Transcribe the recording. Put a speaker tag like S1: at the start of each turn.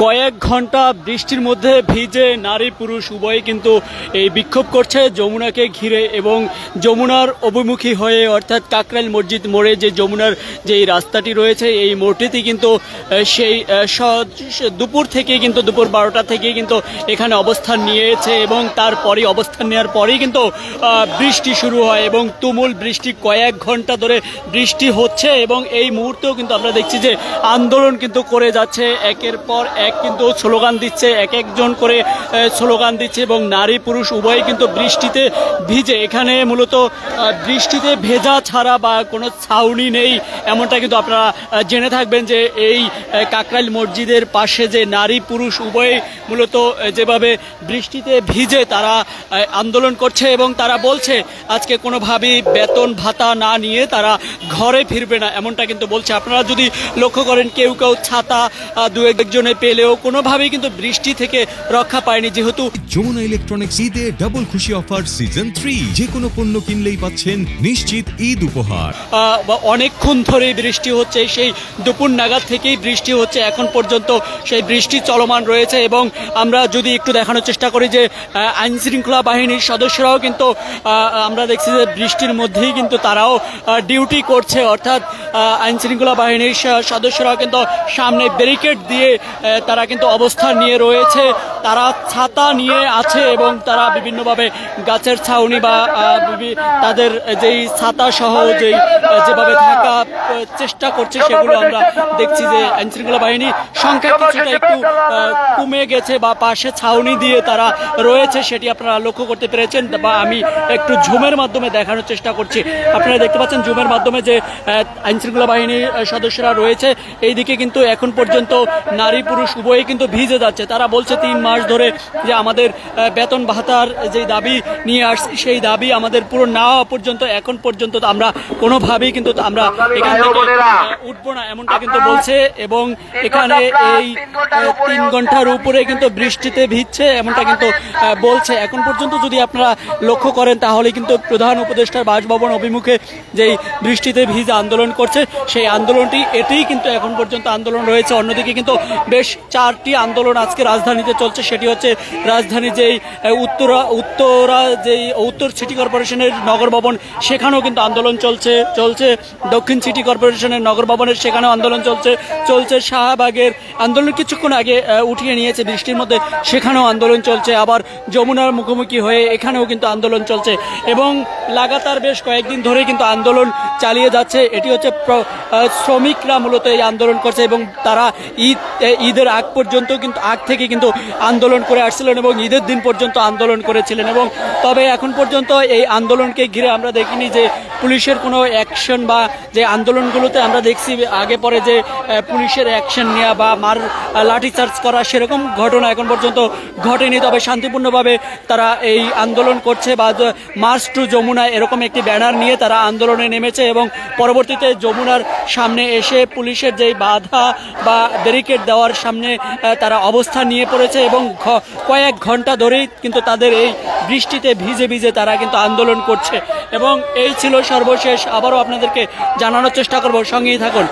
S1: কয়েক ঘন্টা বৃষ্টির মধ্যে ভিজে নারী পুরুষ উভয়ই কিন্তু এই বিক্ষোভ করছে যমুনাকে ঘিরে এবং যমুনার অভিমুখী হয়ে অর্থাৎ কাকরাইল মসজিদ মোড়ে যে যমুনার যেই রাস্তাটি রয়েছে এই মোড়টিতে কিন্তু সেই দুপুর থেকে কিন্তু দুপুর 12টা থেকে কিন্তু এখানে অবস্থান নিয়েছে এবং তারপরে অবস্থান নেওয়ার পরেই কিন্তু বৃষ্টি শুরু হয় এবং তুমুল বৃষ্টি কয়েক ঘন্টা ধরে বৃষ্টি হচ্ছে এবং এই মুহূর্তেও কিন্তু আমরা দেখছি যে আন্দোলন কিন্তু করে যাচ্ছে একের পর এক কিন্তু স্লোগান দিচ্ছে এক একজন করে স্লোগান দিচ্ছে এবং নারী পুরুষ উভয়ই কিন্তু বৃষ্টিতে ভিজে এখানে মূলত বৃষ্টিতে ভেজা ছাড়া বা কোনো ছাউনি নেই এমনটা কিন্তু আপনারা জেনে থাকবেন যে এই কাকরাইল মসজিদের পাশে যে নারী পুরুষ উভয়ই মূলত যেভাবে বৃষ্টিতে ভিজে তারা আন্দোলন করছে এবং তারা বলছে আজকে কোনোভাবেই বেতন ভাতা না নিয়ে তারা ঘরে ফিরবে না এমনটা কিন্তু বলছে। আপনারা যদি লক্ষ্য করেন কেউ কেউ ছাতা দু একজনে পেলেও কোনোভাবেই কিন্তু বৃষ্টি থেকে রক্ষা পায়নি যেহেতু
S2: যমুনা ইলেকট্রনিক্স ঈদে ডাবল খুশি অফার সিজন 3 যে কোনো পণ্য কিনলেই পাচ্ছেন নিশ্চিত ঈদ উপহার।
S1: অনেকক্ষণ ধরেই বৃষ্টি হচ্ছে সেই দুপুর নাগাদ থেকেই বৃষ্টি হচ্ছে এখন পর্যন্ত সেই বৃষ্টি চলমান রয়েছে এবং আমরা যদি একটু দেখানোর চেষ্টা করি যে আইন শৃঙ্খলা বাহিনীর সদস্যরাও কিন্তু আমরা দেখছি যে বৃষ্টির মধ্যেই কিন্তু তারাও ডিউটি করছে অর্থাৎ আইন শৃঙ্খলা বাহিনীর সদস্যরাও কিন্তু সামনে ব্যারিকেড দিয়ে তারা কিন্তু অবস্থান নিয়ে রয়েছে তারা ছাতা নিয়ে আছে এবং তারা বিভিন্নভাবে গাছের ছাউনি বা তাদের যেই ছাতা সহ যেভাবে থাকা চেষ্টা করছে সেগুলো আমরা দেখছি যে আইন শৃঙ্খলা বাহিনীর সংখ্যা কিছুটা একটু কমে গেছে বা পাশে ছাউনি দিয়ে তারা রয়েছে সেটি আপনারা লক্ষ্য করতে পেরেছেন বা আমি একটু জুমের মাধ্যমে দেখানোর চেষ্টা করছি। আপনারা দেখতে পাচ্ছেন জুমের মাধ্যমে যে আইন শৃঙ্খলা বাহিনীর সদস্যরা রয়েছে এইদিকে কিন্তু এখন পর্যন্ত নারী পুরুষ উভয়ই কিন্তু ভিজে যাচ্ছে তারা বলছে 3 মাস ধরে যে আমাদের বেতন ভাতার যে দাবি নিয়ে আসছি সেই দাবি আমাদের পুরো না হওয়া পর্যন্ত এখন পর্যন্ত আমরা কোনোভাবেই কিন্তু আমরা এখান থেকে উঠবো না এমনটা কিন্তু বলছে এবং এখানে এই 3 ঘন্টার উপরে কিন্তু বৃষ্টিতে ভিজছে এমনটা কিন্তু বলছে। এখন পর্যন্ত যদি আপনারা লক্ষ্য করেন তাহলে কিন্তু প্রধান উপদেষ্টার বাসভবন অভিমুখে যেই বৃষ্টিতে ভিজে আন্দোলন করছে সেই আন্দোলনটি এটাই কিন্তু এখন পর্যন্ত আন্দোলন রয়েছে। অন্যদিকে কিন্তু বেশ 4টি আন্দোলন আজকে রাজধানীতে চলছে সেটি হচ্ছে রাজধানী যেই উত্তরা যেই উত্তর সিটি কর্পোরেশনের নগর ভবন সেখানেও কিন্তু আন্দোলন চলছে দক্ষিণ সিটি কর্পোরেশনের নগর ভবনের সেখানেও আন্দোলন চলছে শাহবাগের আন্দোলন কিছুক্ষণ আগে উঠিয়ে নিয়েছে বৃষ্টির মধ্যে সেখানেও আন্দোলন চলছে আবার যমুনার মুখোমুখি হয়ে এখানেও কিন্তু আন্দোলন চলছে এবং লাগাতার বেশ কয়েকদিন ধরে কিন্তু আন্দোলন চালিয়ে যাচ্ছে। এটি হচ্ছে শ্রমিকরা মূলত এই আন্দোলন করছে এবং তারা ঈদের আগ পর্যন্ত কিন্তু আগ থেকে কিন্তু আন্দোলন করে আসছিলেন এবং ঈদের দিন পর্যন্ত আন্দোলন করেছিলেন এবং তবে এখন পর্যন্ত এই আন্দোলনকে ঘিরে আমরা দেখিনি যে পুলিশের কোনো অ্যাকশন বা যে আন্দোলনগুলোতে আমরা দেখছি আগে পরে যে পুলিশের অ্যাকশন নেওয়া বা লাঠিচার্জ করা সেরকম ঘটনা এখন পর্যন্ত ঘটেনি। তবে শান্তিপূর্ণভাবে তারা এই আন্দোলন করছে বা মার্চ টু যমুনা এরকম একটি ব্যানার নিয়ে তারা আন্দোলনে নেমেছে এবং পরবর্তীতে যমুনার সামনে এসে পুলিশের যেই বাধা বা ব্যারিকেড দেওয়ার সামনে তারা অবস্থান নিয়ে পড়েছে এবং কয়েক ঘন্টা ধরেই কিন্তু তাদের এই বৃষ্টিতে ভিজে তারা কিন্তু আন্দোলন করছে এবং এই ছিল সর্বশেষ। আবারও আপনাদেরকে জানানোর চেষ্টা করব, সঙ্গেই থাকুন।